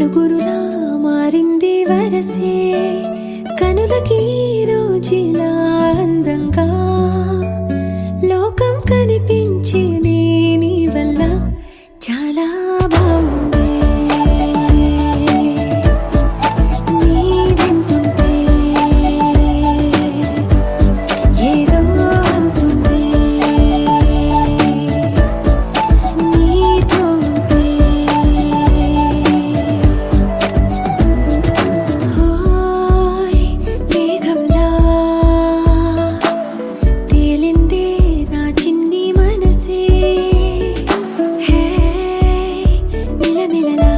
మిణుగురులా మారింది వరసే కనులకి రోజులా అందంగా లోకం కనిపించే నీ వల్ల చాలా బాగుంది నీ వింటుంటే ఏదో అవుతుంది నీతో ఉంటే హోయ్ మేఘంలా తేలిందే నా చిన్ని మనసే హే మిలమిలలా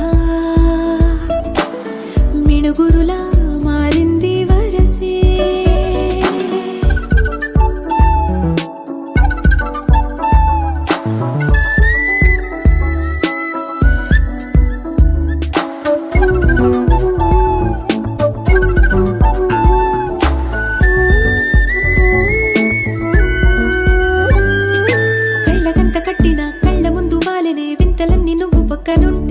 మిణుగురులా మారింది వరసే కళ్ళకంత కట్టిన కళ్ళ ముందు వాలినే వింతలన్నీ నువ్వు పక్కనుంటే